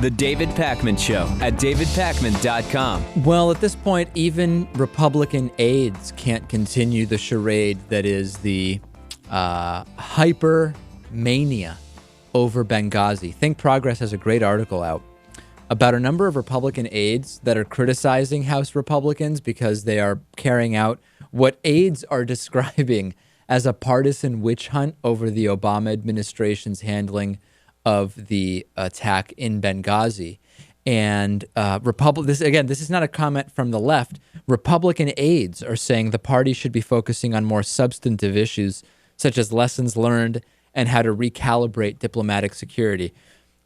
The David Pakman Show at davidpakman.com. Well, at this point, even Republican aides can't continue the charade that is the hyper-mania over Benghazi. Think Progress has a great article out about a number of Republican aides that are criticizing House Republicans because they are carrying out what aides are describing as a partisan witch hunt over the Obama administration's handling of the attack in Benghazi. And this is not a comment from the left. Republican aides are saying the party should be focusing on more substantive issues such as lessons learned and how to recalibrate diplomatic security.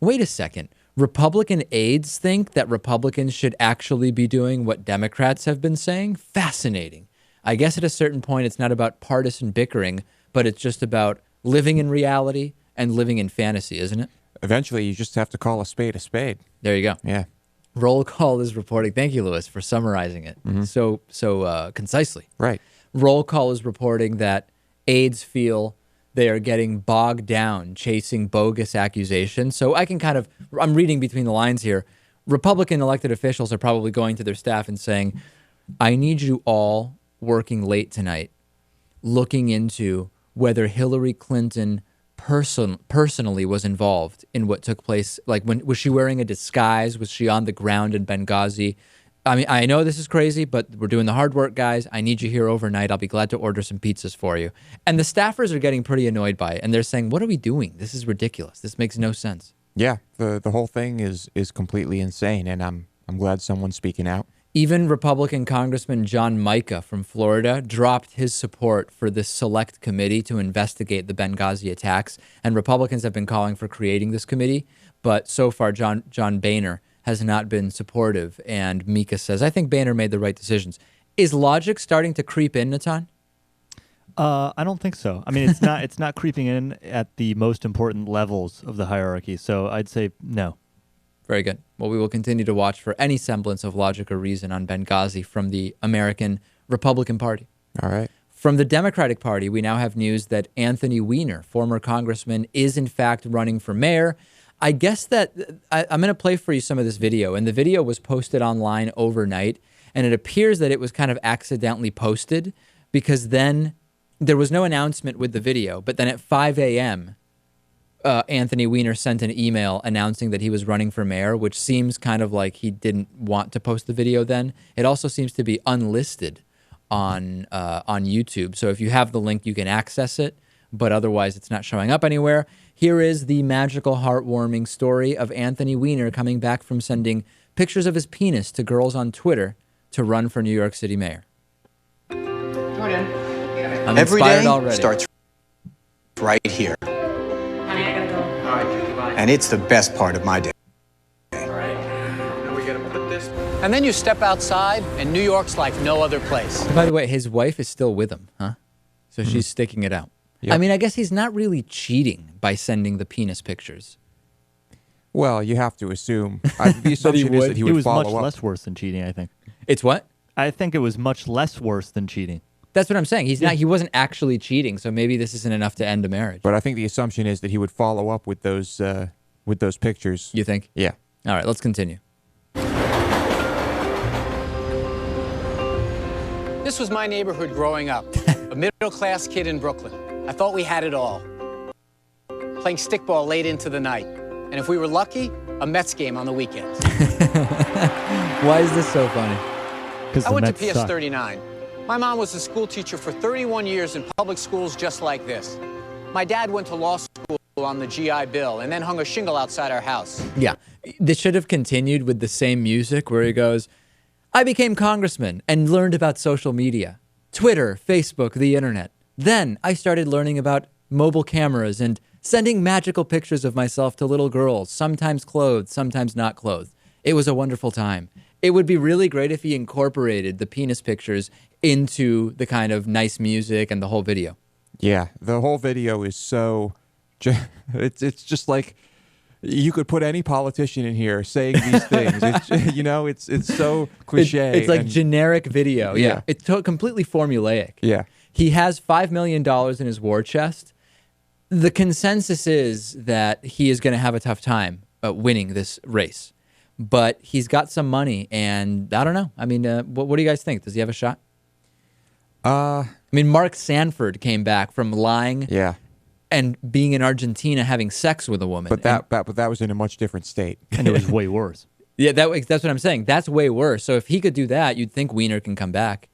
Wait a second. Republican aides think that Republicans should actually be doing what Democrats have been saying? Fascinating. I guess at a certain point, it's not about partisan bickering, but it's just about living in reality and living in fantasy, isn't it? Eventually, you just have to call a spade a spade. There you go. Yeah. Roll Call is reporting. Thank you, Lewis, for summarizing it so concisely. Right. Roll Call is reporting that aides feel they are getting bogged down chasing bogus accusations. So I'm reading between the lines here. Republican elected officials are probably going to their staff and saying, I need you all working late tonight, looking into whether Hillary Clinton personally was involved in what took place. Like, was she wearing a disguise? Was she on the ground in Benghazi? I mean, I know this is crazy, but we're doing the hard work, guys. I need you here overnight. I'll be glad to order some pizzas for you. And the staffers are getting pretty annoyed by it. And they're saying, what are we doing? This is ridiculous. This makes no sense. Yeah, the whole thing is completely insane. And I'm glad someone's speaking out. Even Republican Congressman John Mica from Florida dropped his support for this select committee to investigate the Benghazi attacks. And Republicans have been calling for creating this committee. But so far, John Boehner has not been supportive. And Mika says, I think Boehner made the right decisions. Is logic starting to creep in, Natan? I don't think so. I mean, it's not creeping in at the most important levels of the hierarchy. So I'd say no. Very good. Well, we will continue to watch for any semblance of logic or reason on Benghazi from the American Republican Party. All right. From the Democratic Party, we now have news that Anthony Weiner, former congressman, is in fact running for mayor. I guess that I'm going to play for you some of this video, and the video was posted online overnight, and it appears that it was kind of accidentally posted because then there was no announcement with the video, but then at 5 a.m., Anthony Weiner sent an email announcing that he was running for mayor, which seems kind of like he didn't want to post the video then. It also seems to be unlisted on YouTube, so if you have the link, you can access it, but otherwise it's not showing up anywhere. Here is the magical, heartwarming story of Anthony Weiner coming back from sending pictures of his penis to girls on Twitter to run for New York City mayor. Join in. I'm Every inspired day already. starts right here. Honey, I gotta go. All right, goodbye. And it's the best part of my day. All right. Now we gotta put this. And then you step outside, and New York's like no other place. By the way, his wife is still with him, huh? So she's sticking it out. Yep. I mean, I guess he's not really cheating by sending the penis pictures. Well, you have to assume. The assumption is that he It would was follow much up. less worse than cheating, I think. It's what? I think it was much less worse than cheating. That's what I'm saying. He wasn't actually cheating, so maybe this isn't enough to end a marriage. But I think the assumption is that he would follow up with those pictures. You think? Yeah. All right, let's continue. This was my neighborhood growing up. A middle-class kid in Brooklyn. I thought we had it all. Playing stickball late into the night. And if we were lucky, a Mets game on the weekends. Why is this so funny? I went to PS 39. My mom was a school teacher for 31 years in public schools just like this. My dad went to law school on the GI Bill and then hung a shingle outside our house. Yeah, this should have continued with the same music where he goes, I became congressman and learned about social media, Twitter, Facebook, the internet. Then I started learning about mobile cameras and sending magical pictures of myself to little girls, sometimes clothed, sometimes not clothed. It was a wonderful time. It would be really great if he incorporated the penis pictures into the kind of nice music and the whole video. Yeah, the whole video is so... It's just like you could put any politician in here saying these things. It's so cliche. It's like generic video. Yeah. Yeah. It's completely formulaic. Yeah. He has $5 million in his war chest. The consensus is that he is going to have a tough time winning this race. But he's got some money, and I don't know. I mean, what do you guys think? Does he have a shot? I mean, Mark Sanford came back from lying Yeah. and being in Argentina having sex with a woman. But that was in a much different state. And it was way worse. Yeah, that's what I'm saying. That's way worse. So if he could do that, you'd think Wiener can come back.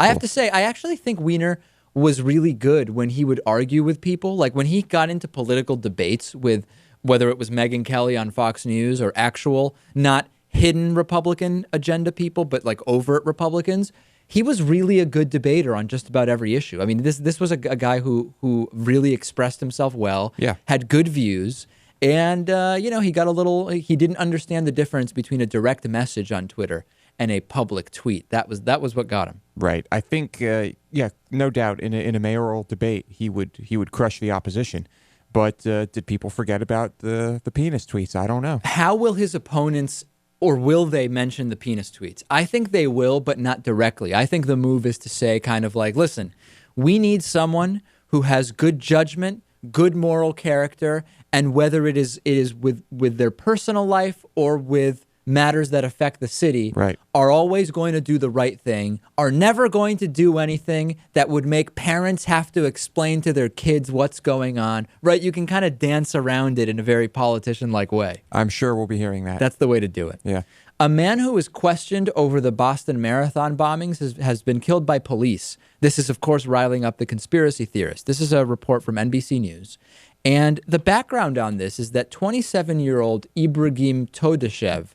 I have to say, I actually think Wiener was really good when he would argue with people. Like when he got into political debates with whether it was Megyn Kelly on Fox News or actual, not hidden Republican agenda people, but like overt Republicans. He was really a good debater on just about every issue. I mean, this was a guy who really expressed himself well, had good views, and he got he didn't understand the difference between a direct message on Twitter and a public tweet. That was what got him. Right. I think, no doubt, in a mayoral debate, he would crush the opposition. But did people forget about the penis tweets? I don't know. How will his opponents, or will they mention the penis tweets? I think they will, but not directly. I think the move is to say kind of like, listen, we need someone who has good judgment, good moral character, and whether it is with their personal life or with matters that affect the city, right, are always going to do the right thing, are never going to do anything that would make parents have to explain to their kids what's going on, right? You can kind of dance around it in a very politician-like way. I'm sure we'll be hearing that. That's the way to do it. Yeah. A man who was questioned over the Boston Marathon bombings has been killed by police. This is, of course, riling up the conspiracy theorists. This is a report from NBC News. And the background on this is that 27-year-old Ibrahim Todashev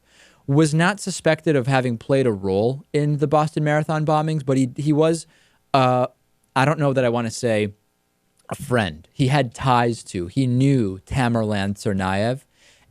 was not suspected of having played a role in the Boston Marathon bombings, but he was, I don't know that I want to say a friend. He had ties to, he knew Tamerlan Tsarnaev,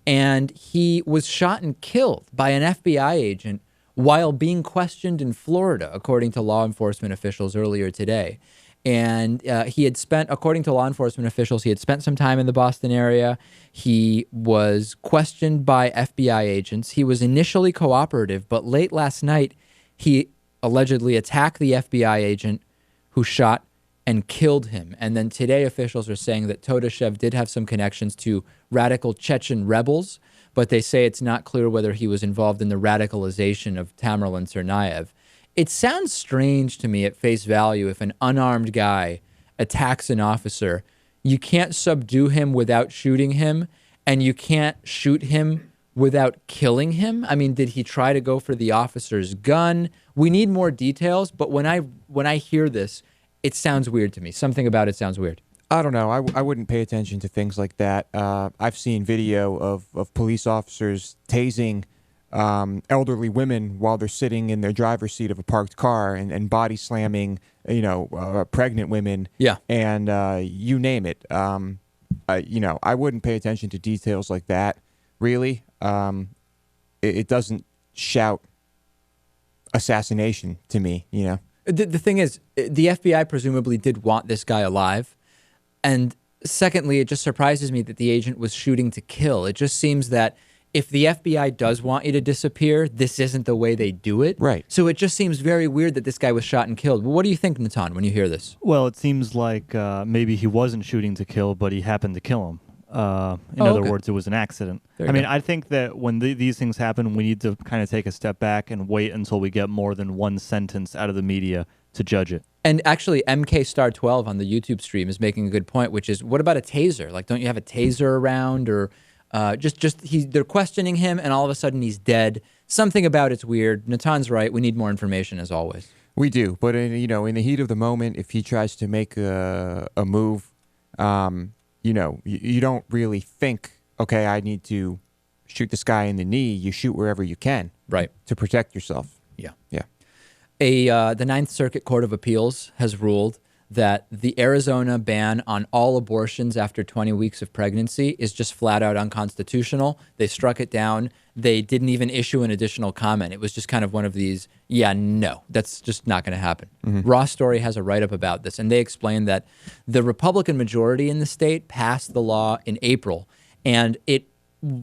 and he was shot and killed by an FBI agent while being questioned in Florida, according to law enforcement officials earlier today. And he had spent, according to law enforcement officials, he had spent some time in the Boston area. He was questioned by FBI agents. He was initially cooperative, but late last night, he allegedly attacked the FBI agent who shot and killed him. And then today, officials are saying that Todashev did have some connections to radical Chechen rebels, but they say it's not clear whether he was involved in the radicalization of Tamerlan Tsarnaev. It sounds strange to me at face value if an unarmed guy attacks an officer. You can't subdue him without shooting him, and you can't shoot him without killing him. I mean, did he try to go for the officer's gun? We need more details, but when I hear this, it sounds weird to me. Something about it sounds weird. I don't know. I wouldn't pay attention to things like that. I've seen video of police officers tasing elderly women while they're sitting in their driver's seat of a parked car and body slamming, pregnant women. Yeah. And you name it. I wouldn't pay attention to details like that, really. It doesn't shout assassination to me, The thing is, the FBI presumably did want this guy alive. And secondly, it just surprises me that the agent was shooting to kill. It just seems that if the FBI does want you to disappear, this isn't the way they do it. Right. So it just seems very weird that this guy was shot and killed. What do you think, Natan, when you hear this? Well, it seems like maybe he wasn't shooting to kill, but he happened to kill him. In other words, it was an accident. I mean, I think that when these things happen, we need to kind of take a step back and wait until we get more than one sentence out of the media to judge it. And actually, MK Star 12 on the YouTube stream is making a good point, which is, what about a taser? Like, don't you have a taser around? Or they're questioning him, and all of a sudden he's dead. Something about it's weird. Natan's right. We need more information, as always. We do, but in the heat of the moment, if he tries to make a move, you don't really think, okay, I need to shoot this guy in the knee. You shoot wherever you can, right, to protect yourself. Yeah. The Ninth Circuit Court of Appeals has ruled that the Arizona ban on all abortions after 20 weeks of pregnancy is just flat out unconstitutional. They struck it down. They didn't even issue an additional comment. It was just kind of one of these, no, that's just not going to happen. Mm-hmm. Raw Story has a write-up about this, and they explain that the Republican majority in the state passed the law in April, and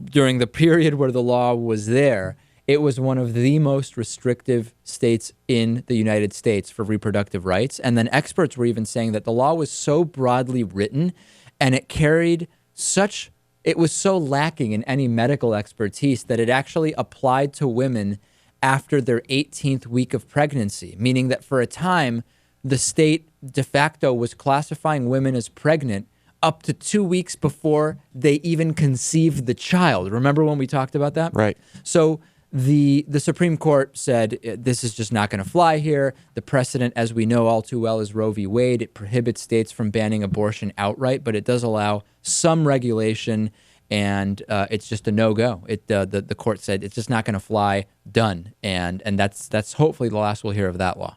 during the period where the law was there, it was one of the most restrictive states in the United States for reproductive rights. And then experts were even saying that the law was so broadly written and it carried such it was so lacking in any medical expertise that it actually applied to women after their 18th week of pregnancy, meaning that for a time, the state de facto was classifying women as pregnant up to 2 weeks before they even conceived the child. Remember when we talked about that? Right. So the Supreme Court said this is just not going to fly here. The precedent, as we know all too well, is Roe v. Wade. It prohibits states from banning abortion outright, but it does allow some regulation, and it's just a no-go. The court said it's just not going to fly. Done. And that's hopefully the last we'll hear of that law.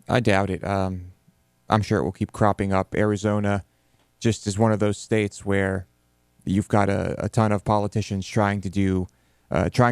I doubt it. I'm sure it will keep cropping up. Arizona just is one of those states where you've got a ton of politicians trying to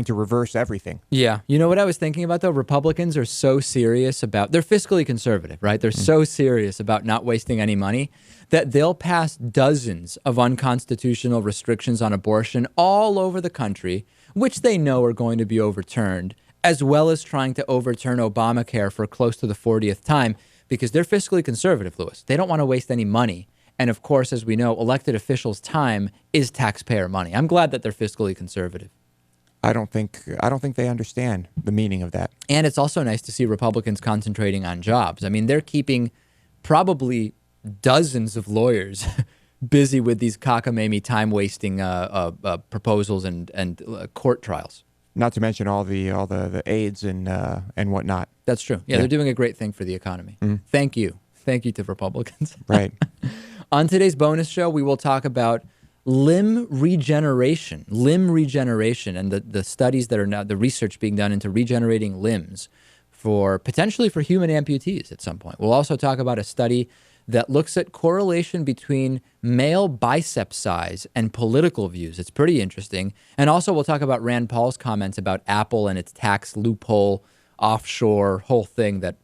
reverse everything. Yeah. You know what I was thinking about, though? Republicans are so serious about, they're fiscally conservative, right? They're so serious about not wasting any money that they'll pass dozens of unconstitutional restrictions on abortion all over the country, which they know are going to be overturned, as well as trying to overturn Obamacare for close to the 40th time, because they're fiscally conservative, Louis. They don't want to waste any money. And of course, as we know, elected officials' time is taxpayer money. I'm glad that they're fiscally conservative. I don't think they understand the meaning of that. And it's also nice to see Republicans concentrating on jobs. I mean, they're keeping probably dozens of lawyers busy with these cockamamie time-wasting proposals and court trials. Not to mention all the aids and whatnot. That's true. Yeah, they're doing a great thing for the economy. Mm-hmm. Thank you to Republicans. Right. On today's bonus show, we will talk about limb regeneration, and the studies that are now, the research being done into regenerating limbs potentially for human amputees at some point. We'll also talk about a study that looks at correlation between male bicep size and political views. It's pretty interesting. And also we'll talk about Rand Paul's comments about Apple and its tax loophole, offshore whole thing that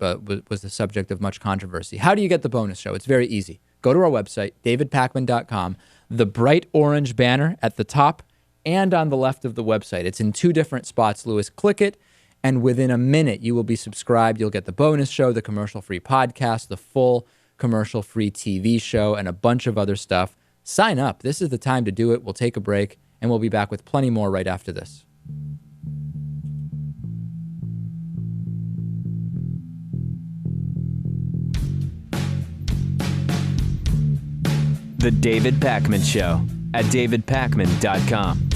was the subject of much controversy. How do you get the bonus show? It's very easy. Go to our website, davidpakman.com, the bright orange banner at the top and on the left of the website. It's in 2 different spots, Louis. Click it, and within a minute, you will be subscribed. You'll get the bonus show, the commercial-free podcast, the full commercial-free TV show, and a bunch of other stuff. Sign up. This is the time to do it. We'll take a break, and we'll be back with plenty more right after this. The David Pakman Show at davidpakman.com.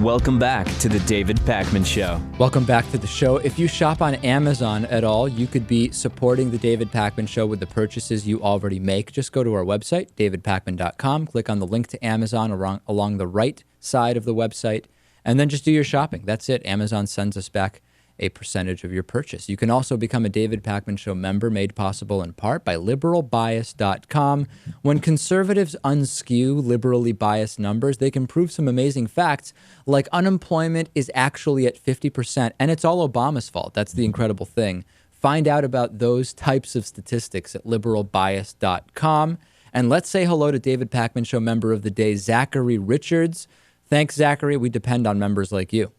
Welcome back to the David Pakman Show. Welcome back to the show. If you shop on Amazon at all, you could be supporting the David Pakman Show with the purchases you already make. Just go to our website, davidpakman.com, click on the link to Amazon along the right side of the website, and then just do your shopping. That's it. Amazon sends us back a percentage of your purchase. You can also become a David Pakman Show member, made possible in part by liberalbias.com. When conservatives unskew liberally biased numbers, they can prove some amazing facts, like unemployment is actually at 50%, and it's all Obama's fault. That's the incredible thing. Find out about those types of statistics at liberalbias.com. And let's say hello to David Pakman Show member of the day, Zachary Richards. Thanks, Zachary. We depend on members like you.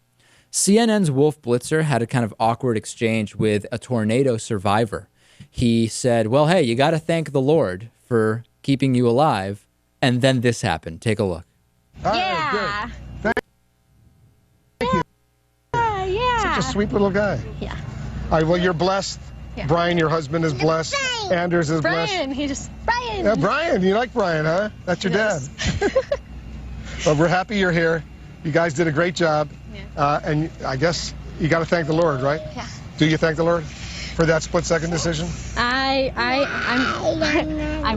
CNN's Wolf Blitzer had a kind of awkward exchange with a tornado survivor. He said, well, hey, you got to thank the Lord for keeping you alive. And then this happened. Take a look. Yeah. Good. Thank you. Yeah. Such a sweet little guy. Yeah. All right, well, you're blessed. Yeah. Brian, your husband, is blessed. Brian. Anders is Brian. blessed. Brian. Yeah, Brian. You like Brian, huh? That's your dad. Well, we're happy you're here. You guys did a great job. Yeah. And I guess you got to thank the Lord, right? Yeah. Do you thank the Lord for that split-second decision? I'm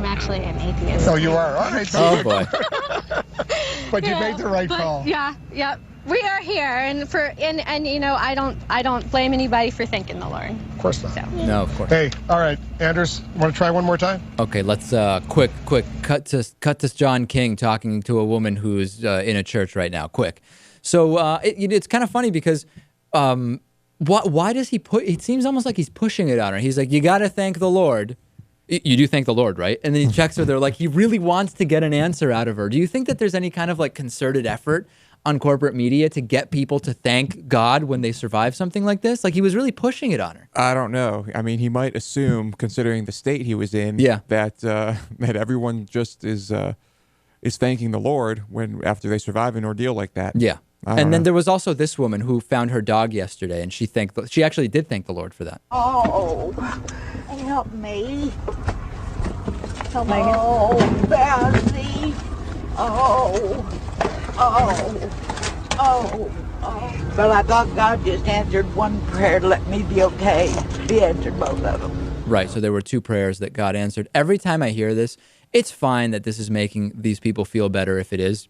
actually an atheist. Oh, you are? All right. Oh, boy. But you made the right call. Yeah. We are here, and you know, I don't blame anybody for thanking the Lord. Of course not. So. No, of course. Hey, all right, Anders, want to try one more time? Okay, let's quick cut to John King talking to a woman who's in a church right now. Quick. So it's kind of funny because why does he put? It seems almost like he's pushing it on her. He's like, you got to thank the Lord, You do thank the Lord, right? And then he checks with her like he really wants to get an answer out of her. Do you think that there's any kind of like concerted effort on corporate media to get people to thank God when they survive something like this? Like he was really pushing it on her. I don't know. I mean, he might assume, considering the state he was in, that that everyone just is thanking the Lord after they survive an ordeal like that. Yeah. And then there was also this woman who found her dog yesterday, and she actually did thank the Lord for that. Oh, help me. Oh, Bessie. Oh. But I thought God just answered one prayer to let me be okay. He answered both of them. Right, so there were 2 prayers that God answered. Every time I hear this, it's fine that this is making these people feel better if it is.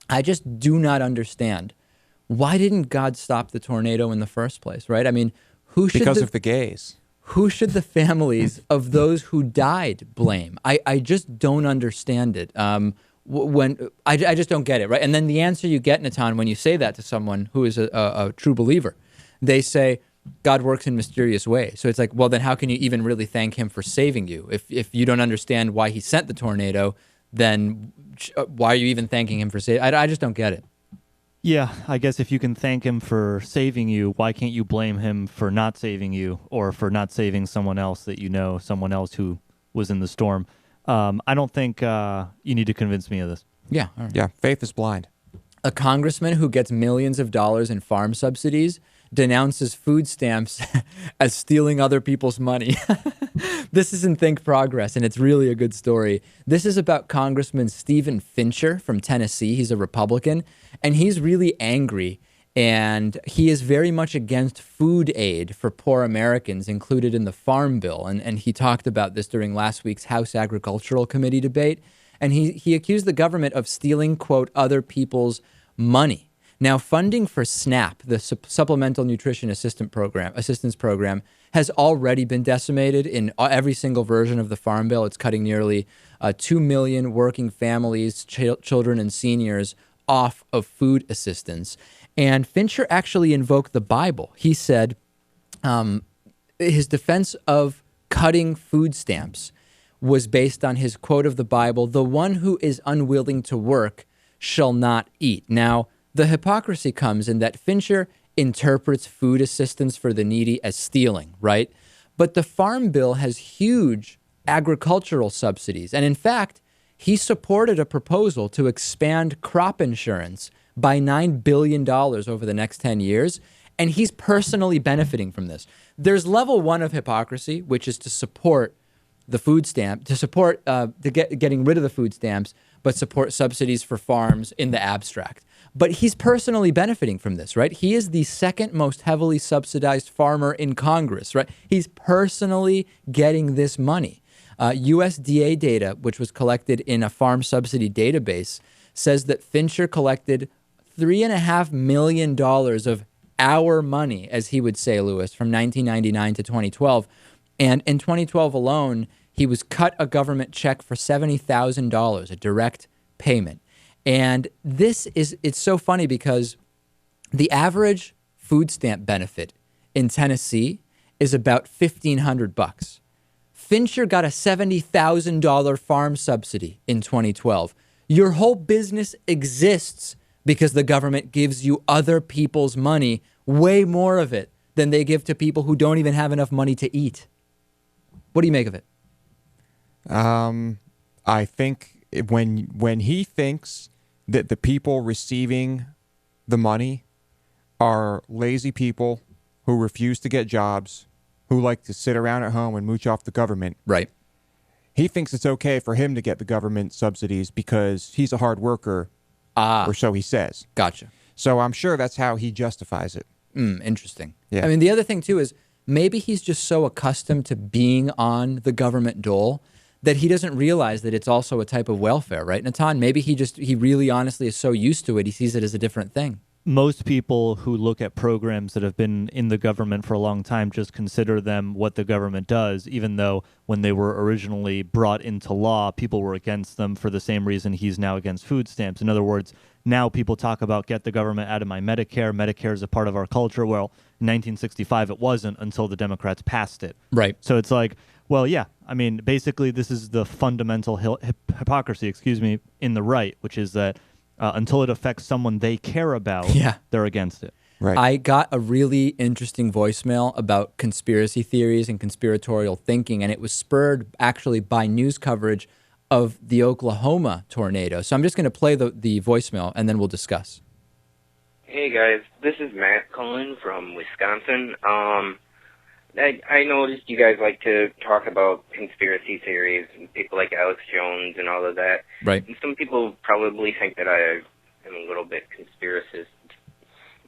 I just do not understand. Why didn't God stop the tornado in the first place, right? I mean, because of the gays. Who should the families of those who died blame? I just don't understand it. I just don't get it, right? And then the answer you get, Natan, when you say that to someone who is a true believer, they say, God works in mysterious ways. So it's like, well, then how can you even really thank him for saving you? If you don't understand why he sent the tornado, then why are you even thanking him for saving? I just don't get it. Yeah, I guess if you can thank him for saving you, why can't you blame him for not saving you or for not saving someone else that you know, someone else who was in the storm? I don't think you need to convince me of this. Yeah. All right. Yeah, faith is blind. A congressman who gets millions of dollars in farm subsidies denounces food stamps as stealing other people's money. This is in Think Progress, and it's really a good story. This is about Congressman Stephen Fincher from Tennessee. He's a Republican, and he's really angry, and he is very much against food aid for poor Americans included in the Farm Bill, and he talked about this during last week's House Agricultural Committee debate, and he accused the government of stealing, quote, other people's money. Now, funding for SNAP, the Supplemental Nutrition Assistance Program, has already been decimated in every single version of the Farm Bill. It's cutting nearly 2 million working families, children, and seniors off of food assistance. And Fincher actually invoked the Bible. He said his defense of cutting food stamps was based on his quote of the Bible, "The one who is unwilling to work shall not eat." Now, the hypocrisy comes in that Fincher interprets food assistance for the needy as stealing, right? But the Farm Bill has huge agricultural subsidies. And in fact, he supported a proposal to expand crop insurance by $9 billion over the next 10 years. And he's personally benefiting from this. There's level 1 of hypocrisy, which is to support the food stamp, to support getting rid of the food stamps, but support subsidies for farms in the abstract. But he's personally benefiting from this, right? He is the second most heavily subsidized farmer in Congress, right? He's personally getting this money. USDA data, which was collected in a farm subsidy database, says that Fincher collected $3.5 million of our money, as he would say, Lewis, from 1999 to 2012. And in 2012 alone, he was cut a government check for $70,000, a direct payment. And it's so funny because the average food stamp benefit in Tennessee is about $1,500. Fincher got a $70,000 farm subsidy in 2012. Your whole business exists because the government gives you other people's money, way more of it than they give to people who don't even have enough money to eat. What do you make of it? I think when he thinks that the people receiving the money are lazy people who refuse to get jobs, who like to sit around at home and mooch off the government. Right. He thinks it's okay for him to get the government subsidies because he's a hard worker, or so he says. Gotcha. So I'm sure that's how he justifies it. Interesting. Yeah. I mean, the other thing, too, is maybe he's just so accustomed to being on the government dole that he doesn't realize that it's also a type of welfare, right, Natan? Maybe he really honestly is so used to it, he sees it as a different thing. Most people who look at programs that have been in the government for a long time just consider them what the government does, even though when they were originally brought into law, people were against them for the same reason he's now against food stamps. In other words, now people talk about get the government out of my Medicare. Medicare is a part of our culture. Well, in 1965, it wasn't until the Democrats passed it. Right. So it's like, Well, yeah. I mean, basically, this is the fundamental hypocrisy, in the right, which is that until it affects someone they care about, they're against it. Right. I got a really interesting voicemail about conspiracy theories and conspiratorial thinking, and it was spurred actually by news coverage of the Oklahoma tornado. So I'm just going to play the voicemail, and then we'll discuss. Hey, guys. This is Matt calling from Wisconsin. I noticed you guys like to talk about conspiracy theories and people like Alex Jones and all of that. Right. And some people probably think that I am a little bit conspiracy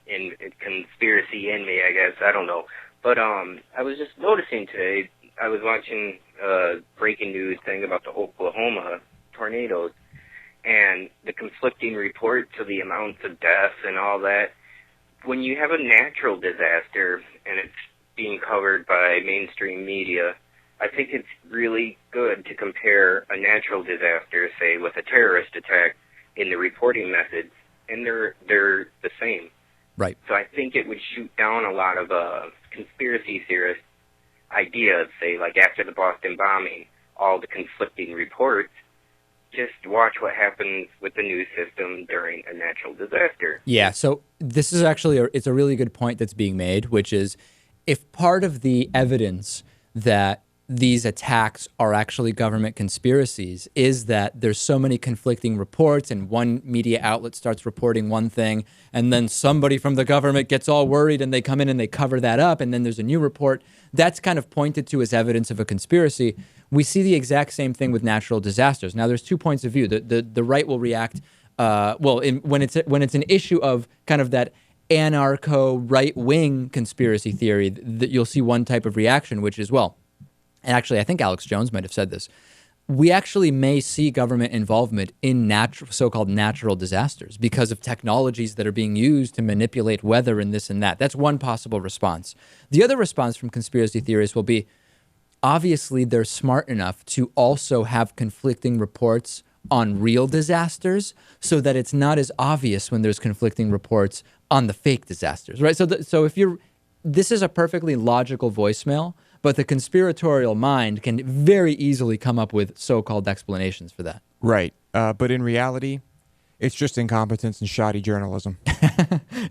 in me, I guess. I don't know. But I was just noticing today, I was watching a breaking news thing about the Oklahoma tornadoes and the conflicting reports of the amounts of deaths and all that. When you have a natural disaster and it's being covered by mainstream media, I think it's really good to compare a natural disaster, say, with a terrorist attack in the reporting methods, and they're the same. Right. So I think it would shoot down a lot of conspiracy theorist ideas, say, like after the Boston bombing, all the conflicting reports. Just watch what happens with the news system during a natural disaster. Yeah, so this is actually it's a really good point that's being made, which is if part of the evidence that these attacks are actually government conspiracies is that there's so many conflicting reports and one media outlet starts reporting one thing and then somebody from the government gets all worried and they come in and they cover that up and then there's a new report, that's kind of pointed to as evidence of a conspiracy. We see the exact same thing with natural disasters. Now, there's 2 points of view. The right will react, when it's an issue of kind of that anarcho right-wing conspiracy theory, that you'll see one type of reaction, which is, well, and actually, I think Alex Jones might have said this, we actually may see government involvement in so-called natural disasters because of technologies that are being used to manipulate weather and this and that. That's one possible response. The other response from conspiracy theorists will be, obviously, they're smart enough to also have conflicting reports on real disasters so that it's not as obvious when there's conflicting reports on the fake disasters, right? So this is a perfectly logical voicemail, but the conspiratorial mind can very easily come up with so-called explanations for that. Right. But in reality, it's just incompetence and shoddy journalism.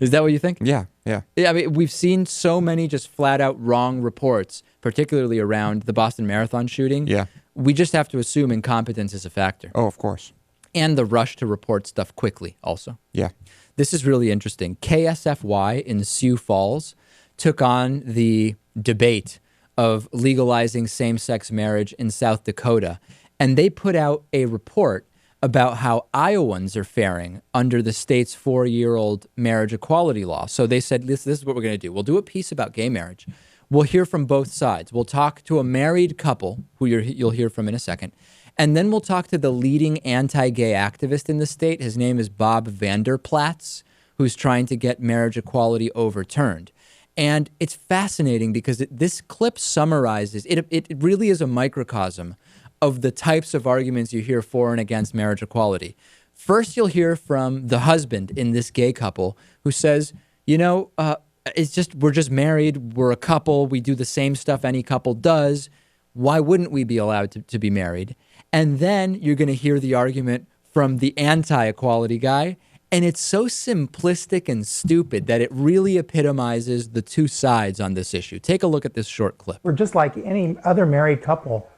Is that what you think? Yeah. I mean, we've seen so many just flat-out wrong reports, particularly around the Boston Marathon shooting. Yeah. We just have to assume incompetence is a factor. Oh, of course. And the rush to report stuff quickly also. Yeah. This is really interesting. KSFY in Sioux Falls took on the debate of legalizing same-sex marriage in South Dakota. And they put out a report about how Iowans are faring under the state's 4-year-old marriage equality law. So they said, this is what we're going to do. We'll do a piece about gay marriage. We'll hear from both sides. We'll talk to a married couple, who you'll hear from in a second. And then we'll talk to the leading anti-gay activist in the state. His name is Bob Vanderplatz, who's trying to get marriage equality overturned. And it's fascinating because this clip summarizes, it really is a microcosm of the types of arguments you hear for and against marriage equality. First, you'll hear from the husband in this gay couple who says, we're just married, we're a couple, we do the same stuff any couple does. Why wouldn't we be allowed to be married? And then you're going to hear the argument from the anti-equality guy. And it's so simplistic and stupid that it really epitomizes the two sides on this issue. Take a look at this short clip. We're just like any other married couple.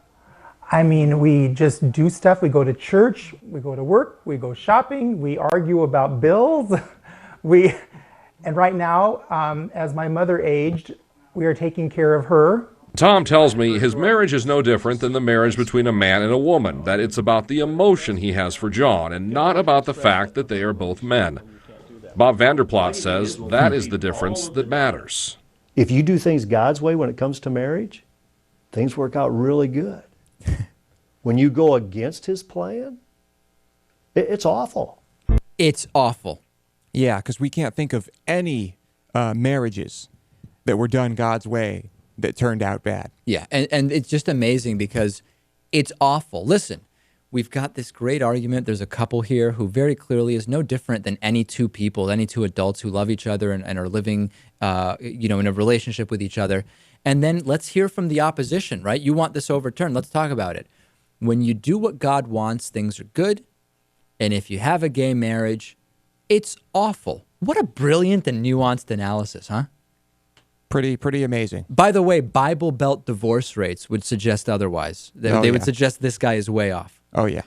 I mean, we just do stuff. We go to church, we go to work, we go shopping, we argue about bills. And right now, as my mother aged, we are taking care of her. Tom tells me his marriage is no different than the marriage between a man and a woman, that it's about the emotion he has for John and not about the fact that they are both men. Bob Vanderplatz says that is the difference that matters. If you do things God's way when it comes to marriage, things work out really good. When you go against his plan, it's awful. It's awful. Yeah, because we can't think of any marriages that were done God's way that turned out bad. Yeah, and it's just amazing because it's awful. Listen, we've got this great argument. There's a couple here who very clearly is no different than any two people, any two adults who love each other and are living, in a relationship with each other. And then let's hear from the opposition, right? You want this overturned. Let's talk about it. When you do what God wants, things are good. And if you have a gay marriage, it's awful. What a brilliant and nuanced analysis, huh? Pretty amazing. By the way, Bible Belt divorce rates would suggest otherwise. They would suggest this guy is way off. Oh, yeah.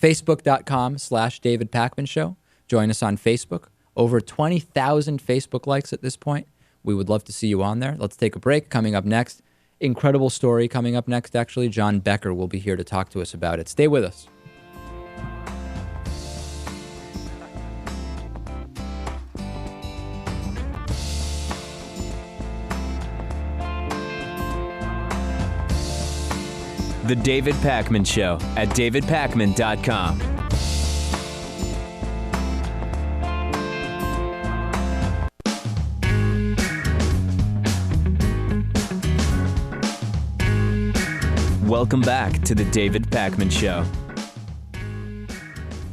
Facebook.com/David Pakman Show. Join us on Facebook. Over 20,000 Facebook likes at this point. We would love to see you on there. Let's take a break. Coming up next, incredible story coming up next, actually. John Becker will be here to talk to us about it. Stay with us. The David Pakman Show at davidpakman.com. Welcome back to The David Pakman Show.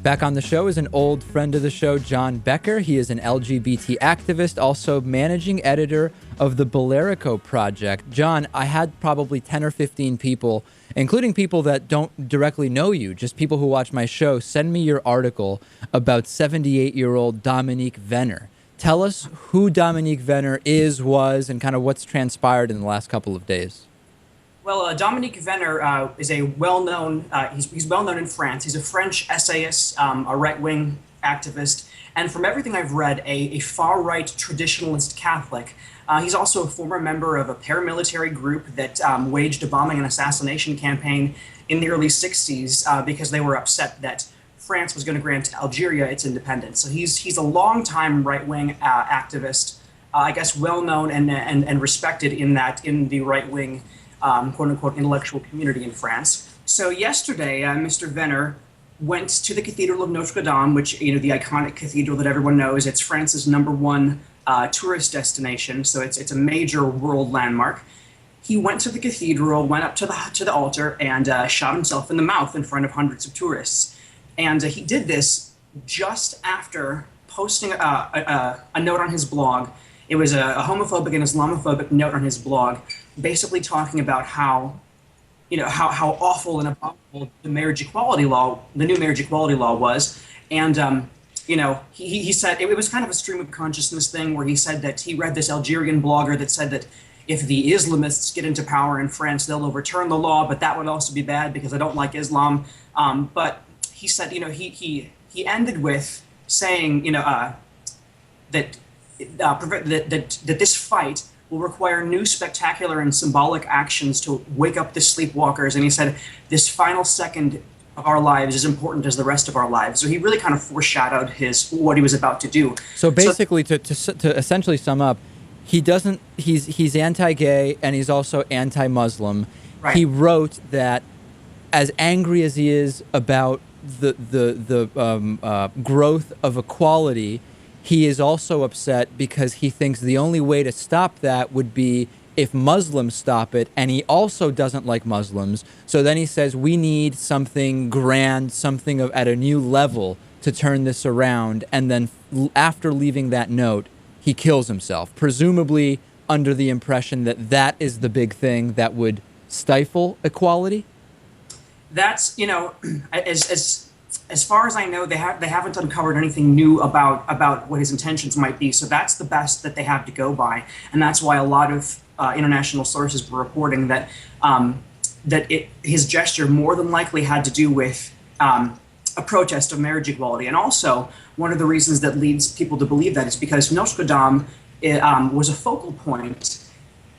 Back on the show is an old friend of the show, John Becker. He is an LGBT activist, also managing editor of the Bellerico Project. John, I had probably 10 or 15 people, including people that don't directly know you, just people who watch my show, send me your article about 78-year-old Dominique Venner. Tell us who Dominique Venner is, was, and kind of what's transpired in the last couple of days. Well, Dominique Venner is a well-known, he's well-known in France. He's a French essayist, a right-wing activist, and from everything I've read, a far-right traditionalist Catholic. He's also a former member of a paramilitary group that waged a bombing and assassination campaign in the early 60s because they were upset that France was going to grant Algeria its independence. So he's a longtime right-wing activist, I guess well-known and respected in the right-wing quote-unquote intellectual community in France. So yesterday, Mr. Venner went to the Cathedral of Notre Dame, which, the iconic cathedral that everyone knows. It's France's #1 tourist destination, so it's a major world landmark. He went to the cathedral, went up to the altar, and shot himself in the mouth in front of hundreds of tourists. And he did this just after posting a note on his blog. It was a homophobic and Islamophobic note on his blog, basically talking about how awful and abominable the marriage equality law, the new marriage equality law was. And, he said it was kind of a stream of consciousness thing where he said that he read this Algerian blogger that said that if the Islamists get into power in France, they'll overturn the law, but that would also be bad because I don't like Islam. But he said, he ended with saying, that this fight will require new spectacular and symbolic actions to wake up the sleepwalkers. And he said, this final second of our lives is important as the rest of our lives. So he really kind of foreshadowed what he was about to do. So basically, to essentially sum up, he's anti-gay and he's also anti-Muslim. Right. He wrote that as angry as he is about the growth of equality, he is also upset because he thinks the only way to stop that would be if Muslims stop it, and he also doesn't like Muslims. So then he says we need something grand, something at a new level to turn this around. And then after leaving that note, he kills himself, presumably under the impression that that is the big thing that would stifle equality. That's, as far as I know, they haven't uncovered anything new about what his intentions might be. So that's the best that they have to go by, and that's why a lot of international sources were reporting that his gesture more than likely had to do with a protest of marriage equality. And also, one of the reasons that leads people to believe that is because Notre Dame was a focal point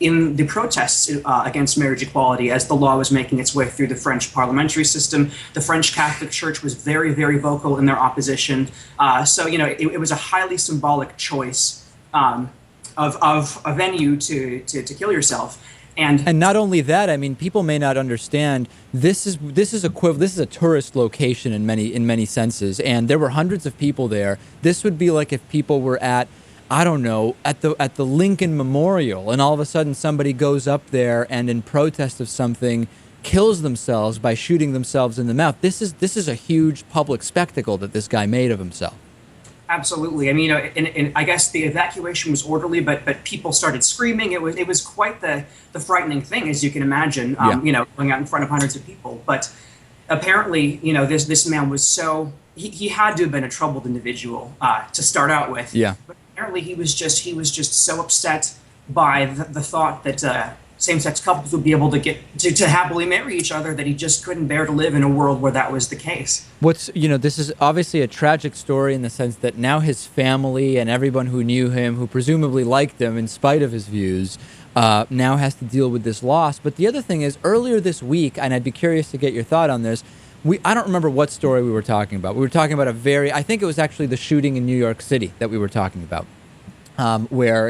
in the protests against marriage equality as the law was making its way through the French parliamentary system. The French Catholic Church was very, very vocal in their opposition. So, it was a highly symbolic choice of a venue to kill yourself. And not only that, I mean, people may not understand this is a tourist location in many senses, and there were hundreds of people there. This would be like if people were at, I don't know, at the Lincoln Memorial, and all of a sudden somebody goes up there and in protest of something kills themselves by shooting themselves in the mouth. This is a huge public spectacle that this guy made of himself. Absolutely. I mean, and I guess the evacuation was orderly, but people started screaming. It was quite the frightening thing, as you can imagine. Going out in front of hundreds of people. But apparently, this man was he had to have been a troubled individual to start out with. Yeah. But apparently, he was just so upset by the thought that same-sex couples would be able to get to happily marry each other that he just couldn't bear to live in a world where that was the case. This is obviously a tragic story in the sense that now his family and everyone who knew him, who presumably liked him in spite of his views, now has to deal with this loss. But the other thing is, earlier this week, and I'd be curious to get your thought on this, I don't remember what story we were talking about. We were talking about I think it was actually the shooting in New York City that we were talking about, where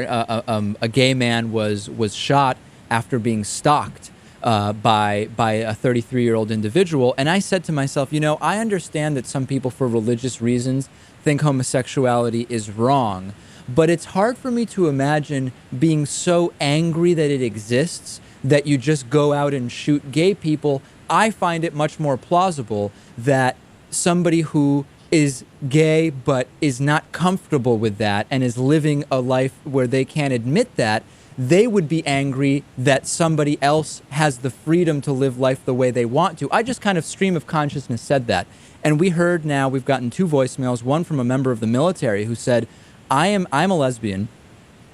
a gay man was shot after being stalked by a 33-year-old individual. And I said to myself, I understand that some people for religious reasons think homosexuality is wrong, but it's hard for me to imagine being so angry that it exists that you just go out and shoot gay people. I find it much more plausible that somebody who is gay but is not comfortable with that and is living a life where they can't admit that, they would be angry that somebody else has the freedom to live life the way they want to. I just kind of stream of consciousness said that. And we've gotten 2 voicemails, one from a member of the military who said, I'm a lesbian,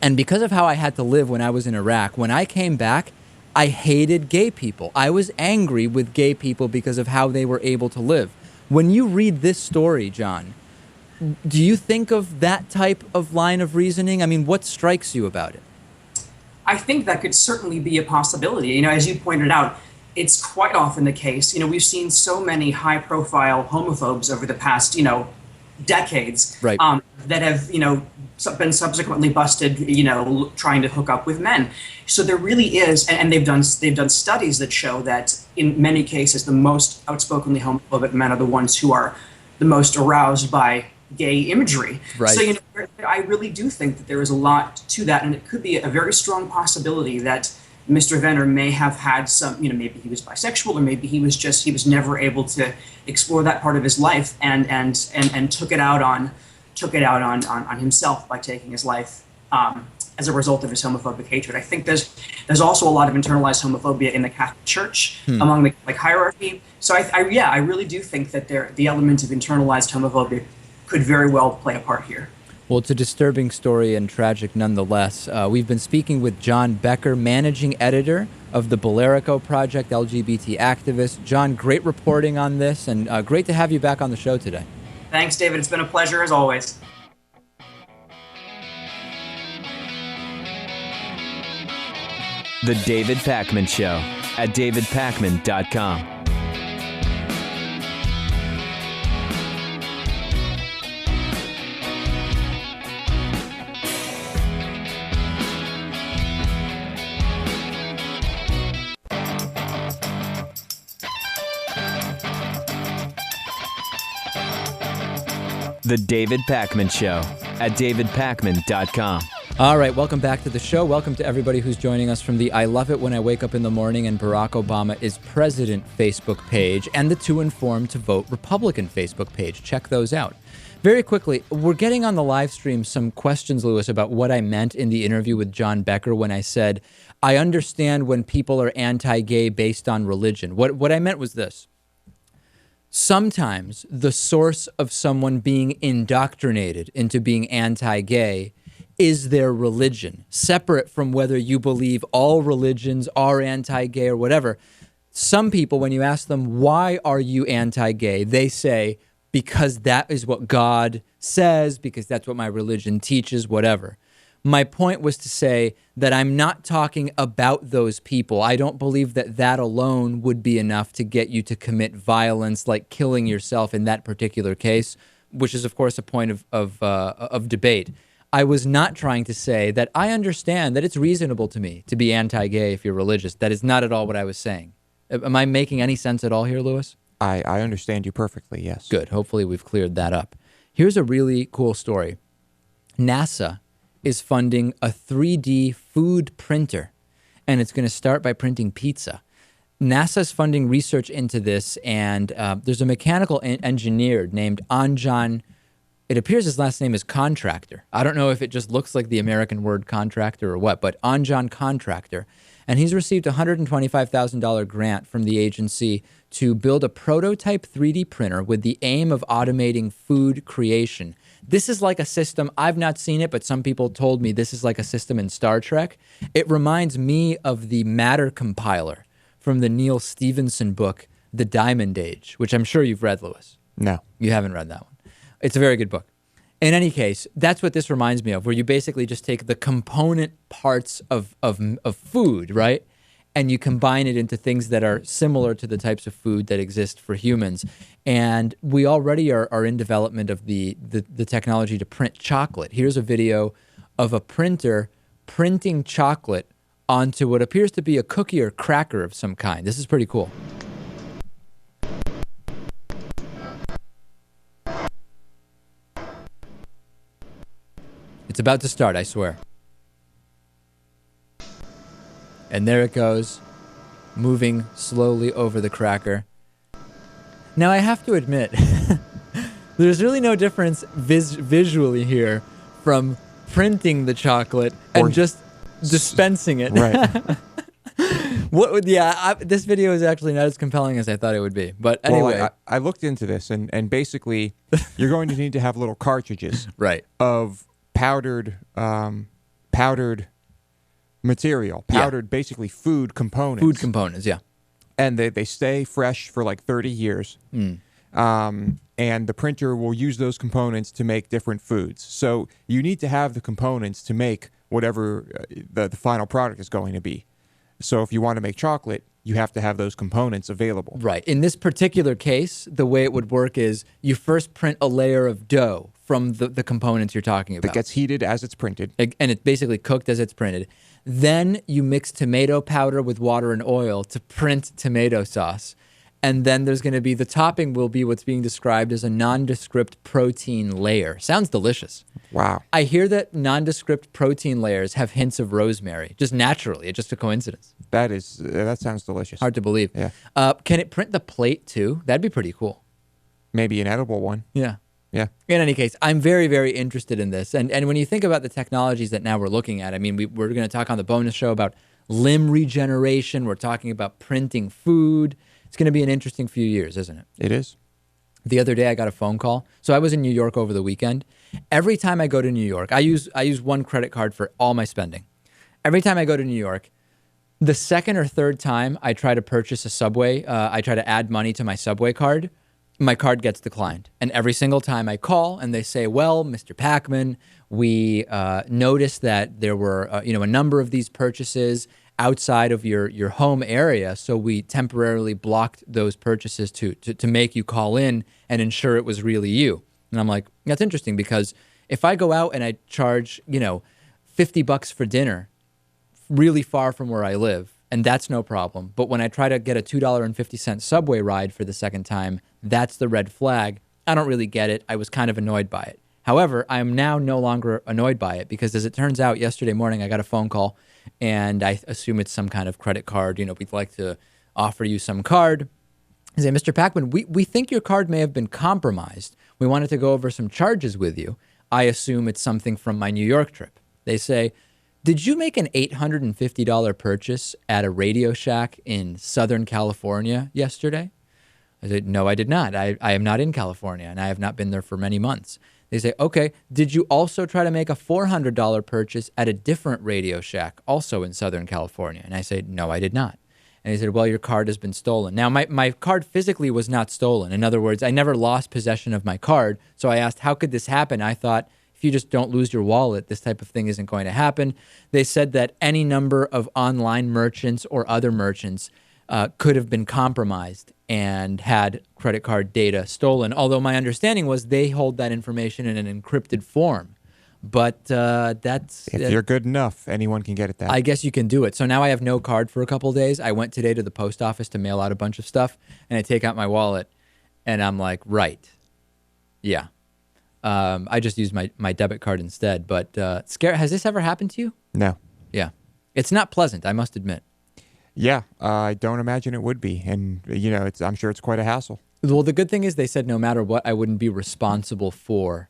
and because of how I had to live when I was in Iraq, when I came back, I hated gay people. I was angry with gay people because of how they were able to live. When you read this story, John, do you think of that type of line of reasoning? I mean, what strikes you about it? I think that could certainly be a possibility. As you pointed out, it's quite often the case. We've seen so many high-profile homophobes over the past, decades, right. That have, been subsequently busted, trying to hook up with men. So there really is, and they've done studies that show that in many cases, the most outspokenly homophobic men are the ones who are the most aroused by gay imagery. Right. So, I really do think that there is a lot to that, and it could be a very strong possibility that Mr. Venner may have had some, maybe he was bisexual, or maybe he was never able to explore that part of his life and took it out on himself by taking his life as a result of his homophobic hatred. I think there's also a lot of internalized homophobia in the Catholic Church among the hierarchy. So I really do think that the element of internalized homophobia could very well play a part here. Well, it's a disturbing story and tragic nonetheless. We've been speaking with John Becker, managing editor of the Bellerico Project, LGBT activist. John, great reporting on this, and great to have you back on the show today. Thanks, David. It's been a pleasure as always. The David Pakman Show at davidpakman.com. The David Pakman Show at davidpakman.com. All right, welcome back to the show. Welcome to everybody who's joining us from the I Love It When I Wake Up in the Morning and Barack Obama is President Facebook page and the Too Informed to Vote Republican Facebook page. Check those out. Very quickly, we're getting on the live stream some questions, Lewis, about what I meant in the interview with John Becker when I said, I understand when people are anti-gay based on religion. What I meant was this. Sometimes the source of someone being indoctrinated into being anti-gay is their religion, separate from whether you believe all religions are anti-gay or whatever. Some people, when you ask them, why are you anti-gay? They say, because that is what God says, because that's what my religion teaches, whatever. My point was to say that I'm not talking about those people. I don't believe that that alone would be enough to get you to commit violence, like killing yourself in that particular case, which is, of course, a point of debate. I was not trying to say that I understand that it's reasonable to me to be anti-gay if you're religious. That is not at all what I was saying. Am I making any sense at all here, Lewis? I understand you perfectly, yes. Good. Hopefully we've cleared that up. Here's a really cool story. NASA is funding a 3D food printer, and it's going to start by printing pizza. NASA's funding research into this, and there's a mechanical engineer named Anjan. It appears his last name is Contractor. I don't know if it just looks like the American word contractor or what, but Anjan Contractor. And he's received a $125,000 grant from the agency to build a prototype 3D printer with the aim of automating food creation. This is like a system, I've not seen it, but some people told me this is like a system in Star Trek. It reminds me of the matter compiler from the Neil Stephenson book, The Diamond Age, which I'm sure you've read, Lewis. No. You haven't read that one. It's a very good book. In any case, that's what this reminds me of, where you basically just take the component parts of food, right? And you combine it into things that are similar to the types of food that exist for humans. And we already are in development of the technology to print chocolate. Here's a video of a printer printing chocolate onto what appears to be a cookie or cracker of some kind. This is pretty cool. It's about to start, I swear. And there it goes, moving slowly over the cracker. Now, I have to admit, there's really no difference visually here from printing the chocolate and just dispensing it. Right. This video is actually not as compelling as I thought it would be. But anyway. Well, I looked into this, and basically, you're going to need to have little cartridges right. of powdered material, basically food components. Food components, yeah. And they stay fresh for like 30 years. And the printer will use those components to make different foods. So you need to have the components to make whatever the final product is going to be. So if you want to make chocolate, you have to have those components available. Right. In this particular case, the way it would work is you first print a layer of dough from the components you're talking about. That gets heated as it's printed. And it's basically cooked as it's printed. Then you mix tomato powder with water and oil to print tomato sauce. And then there's going to be, the topping will be what's being described as a nondescript protein layer. Sounds delicious. Wow. I hear that nondescript protein layers have hints of rosemary, just naturally. It's just a coincidence. That sounds delicious. Hard to believe. Yeah. Can it print the plate too? That'd be pretty cool. Maybe an edible one. Yeah. Yeah. In any case, I'm very, very interested in this. And when you think about the technologies that now we're looking at, I mean, we're going to talk on the bonus show about limb regeneration. We're talking about printing food. It's going to be an interesting few years, isn't it? It is. The other day I got a phone call. So I was in New York over the weekend. Every time I go to New York, I use one credit card for all my spending. Every time I go to New York, the second or third time I try to purchase a Subway, I try to add money to my Subway card, my card gets declined. And every single time I call and they say, well, Mr. Pakman, we noticed that there were a number of these purchases outside of your home area, so we temporarily blocked those purchases to make you call in and ensure it was really you. And I'm like, that's interesting, because if I go out and I charge, $50 for dinner really far from where I live, and that's no problem. But when I try to get a $2.50 Subway ride for the second time, that's the red flag. I don't really get it. I was kind of annoyed by it. However, I am now no longer annoyed by it, because as it turns out, yesterday morning I got a phone call, and I assume it's some kind of credit card. We'd like to offer you some card. I say, Mr. Pakman, we think your card may have been compromised. We wanted to go over some charges with you. I assume it's something from my New York trip. They say, did you make an $850 purchase at a Radio Shack in Southern California yesterday? I said, no, I did not. I am not in California, and I have not been there for many months. They say, okay, did you also try to make a $400 purchase at a different Radio Shack, also in Southern California? And I say, no, I did not. And he said, well, your card has been stolen. Now, my card physically was not stolen. In other words, I never lost possession of my card. So I asked, how could this happen? I thought, if you just don't lose your wallet, this type of thing isn't going to happen. They said that any number of online merchants or other merchants could have been compromised and had credit card data stolen, although my understanding was they hold that information in an encrypted form. But that's... If you're good enough, anyone can get at that. I guess you can do it. So now I have no card for a couple of days. I went today to the post office to mail out a bunch of stuff, and I take out my wallet, and I'm like, right. Yeah. I just used my debit card instead. But has this ever happened to you? No. Yeah. It's not pleasant, I must admit. Yeah, I don't imagine it would be. And, I'm sure it's quite a hassle. Well, the good thing is they said no matter what, I wouldn't be responsible for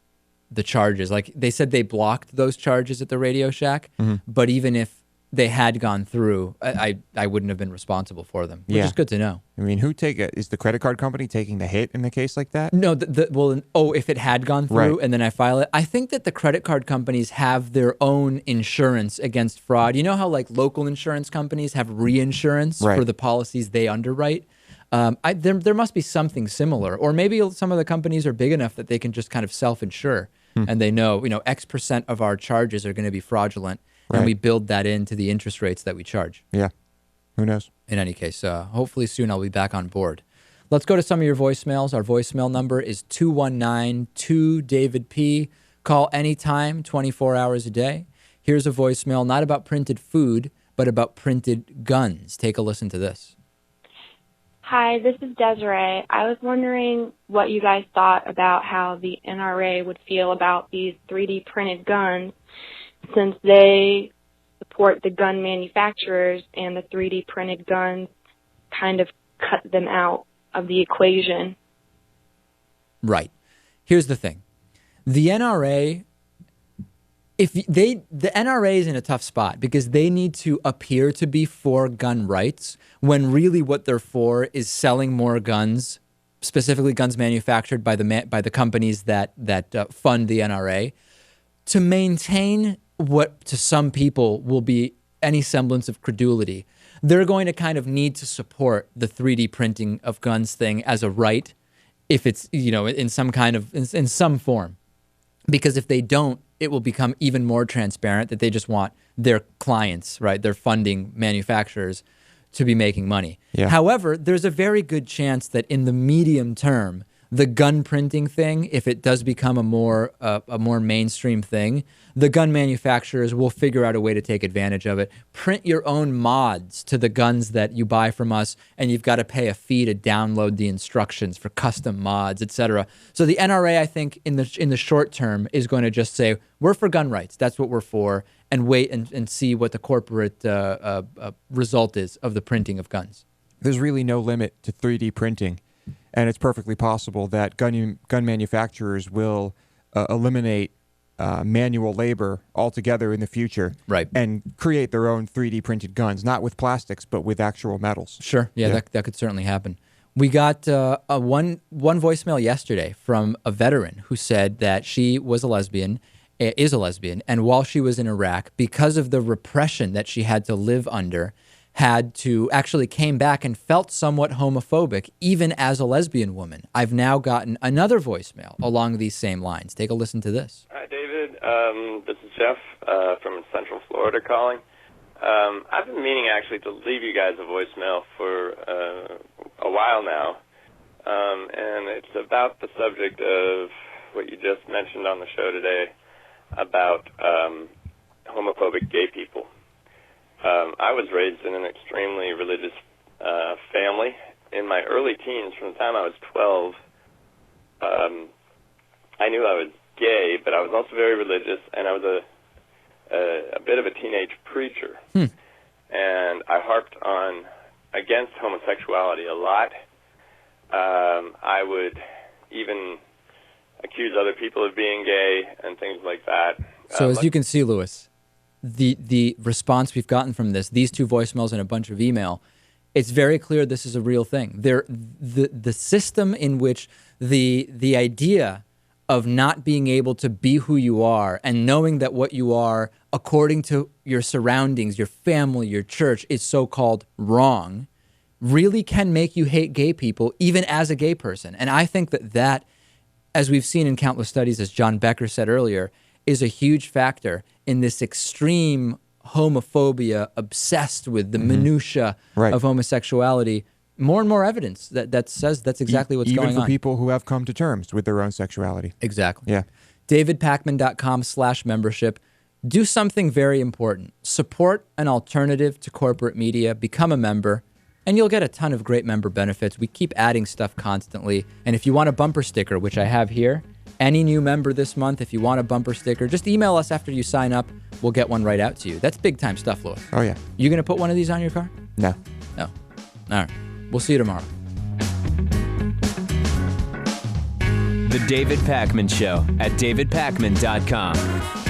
the charges. Like they said they blocked those charges at the Radio Shack, but even if they had gone through, I wouldn't have been responsible for them, which is good to know. I mean, is the credit card company taking the hit in a case like that? No, if it had gone through and then I file it, I think that the credit card companies have their own insurance against fraud. You know how like local insurance companies have reinsurance for the policies they underwrite? There must be something similar, or maybe some of the companies are big enough that they can just kind of self-insure and they know, X% of our charges are going to be fraudulent. And we build that into the interest rates that we charge. Yeah. Who knows? In any case, hopefully soon I'll be back on board. Let's go to some of your voicemails. Our voicemail number is 219-2-DAVID-P. Call anytime, 24 hours a day. Here's a voicemail not about printed food, but about printed guns. Take a listen to this. Hi, this is Desiree. I was wondering what you guys thought about how the NRA would feel about these 3D printed guns, since they support the gun manufacturers and the 3D printed guns kind of cut them out of the equation. Right. Here's the thing. The NRA, the NRA is in a tough spot because they need to appear to be for gun rights when really what they're for is selling more guns, specifically guns manufactured by the companies that fund the NRA, to maintain what to some people will be any semblance of credulity. They're going to kind of need to support the 3D printing of guns thing as a right, if it's, in some in some form. Because if they don't, it will become even more transparent that they just want their clients, right, their funding manufacturers, to be making money. Yeah. However, there's a very good chance that in the medium term, the gun printing thing, if it does become a more mainstream thing, the gun manufacturers will figure out a way to take advantage of it. Print your own mods to the guns that you buy from us, and you've got to pay a fee to download the instructions for custom mods, etc. So the NRA, I think, in the short term, is going to just say, we're for gun rights. That's what we're for, and wait and see what the corporate result is of the printing of guns. There's really no limit to 3D printing. And it's perfectly possible that gun manufacturers will eliminate manual labor altogether in the future, right, and create their own 3D printed guns, not with plastics, but with actual metals. Sure, yeah. That could certainly happen. We got one voicemail yesterday from a veteran who said that she was a lesbian, is a lesbian, and while she was in Iraq, because of the repression that she had to live under, came back and felt somewhat homophobic, even as a lesbian woman. I've now gotten another voicemail along these same lines. Take a listen to this. Hi, David. This is Jeff from Central Florida calling. I've been meaning actually to leave you guys a voicemail for a while now, and it's about the subject of what you just mentioned on the show today about homophobic gay people. I was raised in an extremely religious family. In my early teens, from the time I was 12, I knew I was gay, but I was also very religious, and I was a bit of a teenage preacher. And I harped on against homosexuality a lot. I would even accuse other people of being gay and things like that. So as you can see, Lewis, the response we've gotten from these two voicemails and a bunch of email, it's very clear this is a real thing. The system in which the idea of not being able to be who you are and knowing that what you are, according to your surroundings, your family, your church, is so-called wrong, really can make you hate gay people, even as a gay person. And I think that, as we've seen in countless studies, as John Becker said earlier, is a huge factor in this extreme homophobia obsessed with the minutia of homosexuality. More and more evidence that says that's exactly what's going on. Even for people who have come to terms with their own sexuality. Exactly. Yeah. DavidPakman.com/membership. Do something very important. Support an alternative to corporate media. Become a member, and you'll get a ton of great member benefits. We keep adding stuff constantly. And if you want a bumper sticker, which I have here, any new member this month, if you want a bumper sticker, just email us after you sign up. We'll get one right out to you. That's big time stuff, Louis. Oh, yeah. You going to put one of these on your car? No. No. All right. We'll see you tomorrow. The David Pakman Show at davidpakman.com.